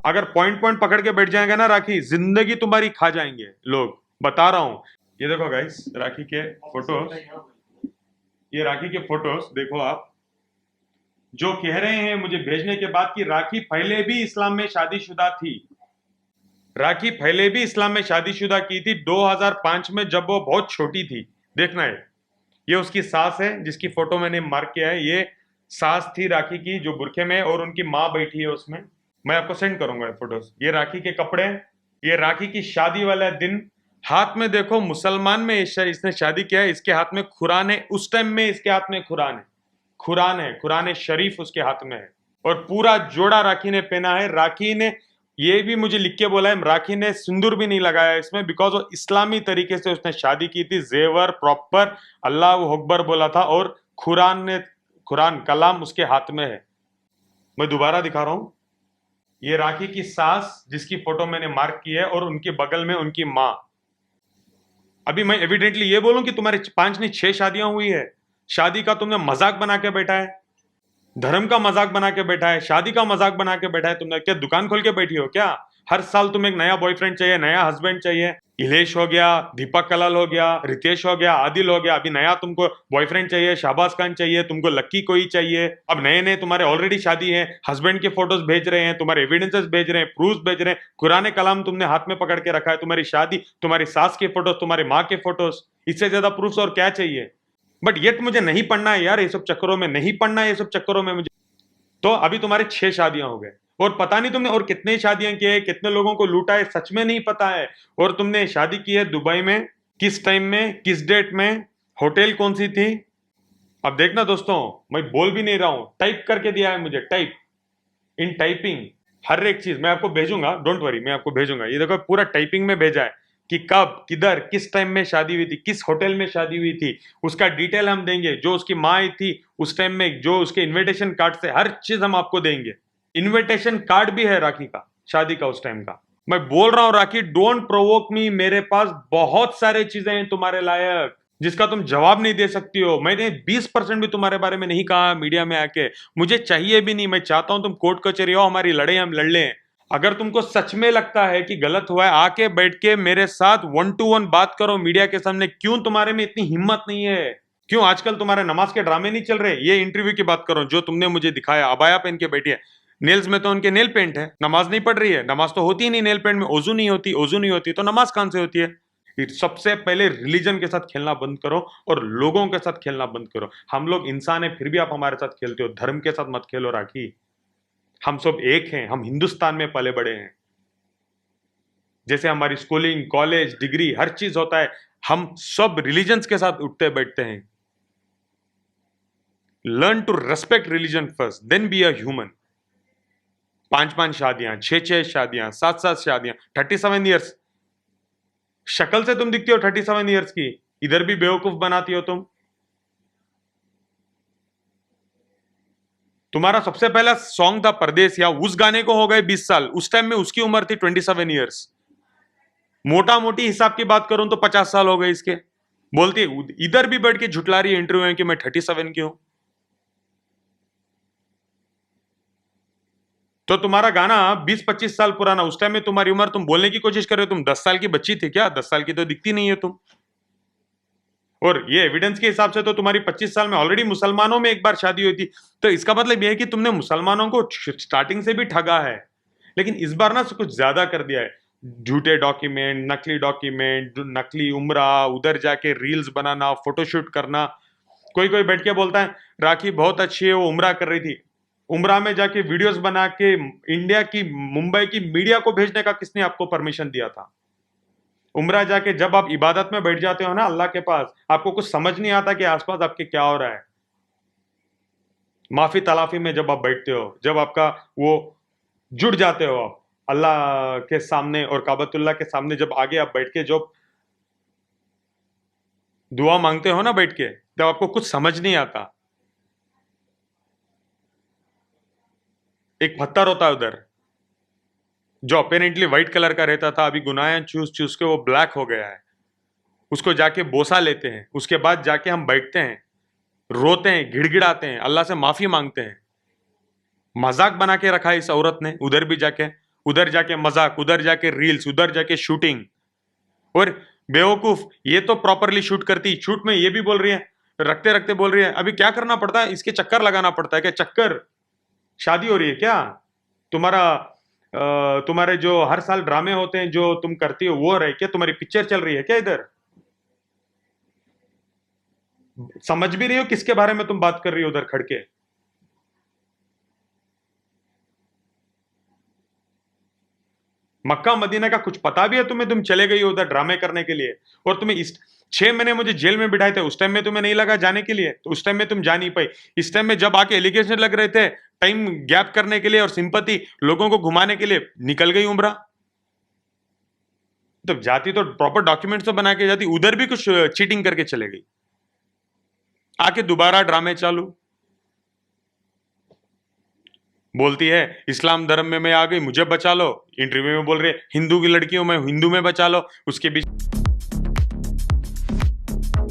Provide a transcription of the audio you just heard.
अगर point point पकड़ के बैठ जाएंगे ना राखी, जिंदगी तुम्हारी खा जाएंगे लोग, बता रहा हूं। ये देखो गाइस, राखी के फोटोज, ये राखी के फोटोज देखो आप। जो कह रहे हैं मुझे भेजने के बाद कि राखी पहले भी इस्लाम में शादीशुदा थी, राखी पहले भी इस्लाम में शादीशुदा की थी 2005 में, जब वो बहुत छोटी थी। देखना है, ये उसकी सास है जिसकी फोटो मैंने मार्क किया है। ये सास थी राखी की जो बुरखे में, और उनकी माँ बैठी है उसमें। मैं आपको सेंड करूंगा ये फोटोज। ये राखी के कपड़े, ये राखी की शादी वाला दिन। हाथ में देखो, मुसलमान में इसने शादी किया है, इसके हाथ में कुरान है। उस टाइम में इसके हाथ में कुरान है, कुरान है, कुरान शरीफ उसके हाथ में है। और पूरा जोड़ा राखी ने पहना है। राखी ने ये भी मुझे लिख के बोला है, राखी ने सिंदूर भी नहीं लगाया इसमें, बिकॉज वो इस्लामी तरीके से उसने शादी की थी। जेवर प्रॉपर अल्लाह अकबर बोला था, और कुरान कलाम उसके हाथ में है। मैं दोबारा दिखा रहा हूं, ये राखी की सास जिसकी फोटो मैंने मार्क की है, और उनके बगल में उनकी माँ। अभी मैं एविडेंटली ये बोलूं कि तुम्हारी 5 नहीं 6 शादियां हुई है। शादी का तुमने मजाक बना के बैठा है, धर्म का मजाक बना के बैठा है, शादी का मजाक बना के बैठा है। तुमने क्या दुकान खोल के बैठी हो क्या? हर साल तुम्हें एक नया बॉयफ्रेंड चाहिए, नया हस्बैंड चाहिए। इलेश हो गया, दीपक कलाल हो गया, रितेश हो गया, आदिल हो गया, अभी नया तुमको बॉयफ्रेंड चाहिए, शाहबाज खान चाहिए, तुमको लक्की कोई चाहिए। अब नए नए तुम्हारे ऑलरेडी शादी है, हस्बैंड के फोटोज भेज रहे हैं, तुम्हारे एविडेंसेस भेज रहे हैं, प्रूफ भेज रहे हैं, कुरान कलाम तुमने हाथ में पकड़ के रखा है, तुम्हारी शादी, तुम्हारी सास के फोटोज, तुम्हारी माँ के फोटोज। इससे ज्यादा प्रूफ और क्या चाहिए? बट येट मुझे नहीं पढ़ना है यार, ये सब चक्करों में नहीं पढ़ना है, ये सब चक्करों में मुझे। तो अभी तुम्हारे 6 शादियां हो गए, और पता नहीं तुमने और कितने शादियां की है, कितने लोगों को लूटा है, सच में नहीं पता है। और तुमने शादी की है दुबई में, किस टाइम में, किस डेट में, होटल कौन सी थी? अब देखना दोस्तों, मैं बोल भी नहीं रहा हूं, टाइप करके दिया है मुझे, टाइप, इन टाइपिंग हर एक चीज मैं आपको भेजूंगा, डोंट वरी, मैं आपको भेजूंगा। ये देखो पूरा टाइपिंग में भेजा है कि कब, किधर, किस टाइम में शादी हुई थी, किस होटल में शादी हुई थी, उसका डिटेल हम देंगे। जो उसकी माँ आई थी उस टाइम में, जो उसके इनविटेशन कार्ड से, हर चीज हम आपको देंगे। इनविटेशन कार्ड भी है राखी का, शादी का उस टाइम का। मैं बोल रहा हूं राखी, डोंट प्रोवोक मी, मेरे पास बहुत सारे चीजें हैं तुम्हारे लायक जिसका तुम जवाब नहीं दे सकती हो। मैंने 20% भी तुम्हारे बारे में नहीं कहा मीडिया में आके, मुझे चाहिए भी नहीं। मैं चाहता हूं तुम कोर्ट कचहरी हो, हमारी लड़ाई हम लड़ लें। अगर तुमको सच में लगता है कि गलत हुआ है, आके बैठ के मेरे साथ 1 to 1 बात करो मीडिया के सामने। क्यों तुम्हारे में इतनी हिम्मत नहीं है? क्यों आजकल तुम्हारे नमाज के ड्रामे नहीं चल रहे? ये इंटरव्यू की बात करो जो तुमने मुझे दिखाया, अबाया पहन के बैठी है, नेल्स में तो उनके नेल पेंट है, नमाज नहीं पढ़ रही है। नमाज तो होती ही नहीं नेल पेंट में, ओजू नहीं होती, ओजू नहीं होती तो नमाज कहां से होती है? सबसे पहले रिलीजन के साथ खेलना बंद करो, और लोगों के साथ खेलना बंद करो। हम लोग इंसान है, फिर भी आप हमारे साथ खेलते हो। धर्म के साथ मत खेलो राखी। हम सब एक हैं, हम हिंदुस्तान में पले बड़े हैं। जैसे हमारी स्कूलिंग, कॉलेज, डिग्री, हर चीज होता है, हम सब रिलीजन्स के साथ उठते बैठते हैं। Learn to respect religion first, then be a human. 5 5 शादियां, 6 6 शादियां, 7 7 शादियां, 37 ईयर्स। शक्ल से तुम दिखती हो 37 ईयर्स की, इधर भी बेवकूफ बनाती हो तुम। तुम्हारा सबसे पहला सॉन्ग था परदेसिया, उस गाने को हो गए 20 साल। उस टाइम में उसकी उम्र थी 27 ईयर्स। मोटा मोटी हिसाब की बात करूं तो 50 साल हो गए इसके। बोलती इधर भी बैठ के झुटला रही है इंटरव्यू में कि मैं 37 की हूं। तो तुम्हारा गाना 20 25 साल पुराना, उस टाइम में तुम्हारी उम्र, तुम बोलने की कोशिश कर रहे हो तुम 10 साल की बच्ची थी क्या? 10 साल की तो दिखती नहीं है तुम। और ये एविडेंस के हिसाब से तो तुम्हारी 25 साल में ऑलरेडी मुसलमानों में एक बार शादी हुई थी। तो इसका मतलब यह है कि तुमने मुसलमानों को स्टार्टिंग से भी ठगा है, लेकिन इस बार ना कुछ ज्यादा कर दिया है। झूठे डॉक्यूमेंट, नकली डॉक्यूमेंट, नकली उम्रा, उधर जाके रील्स बनाना, फोटोशूट करना। कोई कोई बैठ के बोलता है राखी बहुत अच्छी है, वो उम्रा कर रही थी। उम्रा में जाके वीडियोस बना के इंडिया की, मुंबई की मीडिया को भेजने का किसने आपको परमिशन दिया था? उम्रा जाके जब आप इबादत में बैठ जाते हो ना अल्लाह के पास, आपको कुछ समझ नहीं आता कि आसपास आपके क्या हो रहा है। माफी तलाफी में जब आप बैठते हो, जब आपका वो जुड़ जाते हो आप अल्लाह के सामने और काबतुल्लाह के सामने, जब आगे आप बैठ के जो दुआ मांगते हो ना बैठ के, तब आपको कुछ समझ नहीं आता। एक पत्थर होता है उधर जो अपेरेंटली व्हाइट कलर का रहता था, अभी गुनाहें चूस चूस के वो ब्लैक हो गया है। उसको जाके बोसा लेते हैं, उसके बाद जाके हम बैठते हैं, रोते हैं, गिड़गिड़ाते हैं, अल्लाह से माफी मांगते हैं। मजाक बना के रखा है इस औरत ने, उधर जाके मजाक, उधर जाके रील्स, उधर जाके शूटिंग। और बेवकूफ, ये तो प्रॉपरली शूट करती, शूट में ये भी बोल रही है, रखते रखते बोल रही है अभी क्या करना पड़ता है, इसके चक्कर लगाना पड़ता है क्या? चक्कर, शादी हो रही है क्या तुम्हारा? तुम्हारे जो हर साल ड्रामे होते हैं जो तुम करती हो वो रहे क्या? तुम्हारी पिक्चर चल रही है क्या इधर? समझ भी रही हो किसके बारे में तुम बात कर रही हो उधर खड़के? मक्का मदीना का कुछ पता भी है तुम्हें? तुम चले गई हो उधर ड्रामे करने के लिए, और तुम्हें इस 6 महीने मुझे जेल में बिठाए थे, उस टाइम में तुम्हें नहीं लगा जाने के लिए? तो उस टाइम में तुम जा नहीं पाई। इस टाइम में जब आके एलिगेशन लग रहे थे, टाइम गैप करने के लिए और सिंपैथी लोगों को घुमाने के लिए निकल गई उम्रा। तो जाती तो प्रॉपर डॉक्यूमेंट्स तो बना के जाती, उधर भी कुछ चीटिंग करके चले गई, आके दोबारा ड्रामे चालू। बोलती है इस्लाम धर्म में मैं आ गई, मुझे बचा लो। इंटरव्यू में बोल रहे हिंदू की लड़की हूं मैं, हिंदू में बचा लो। उसके बीच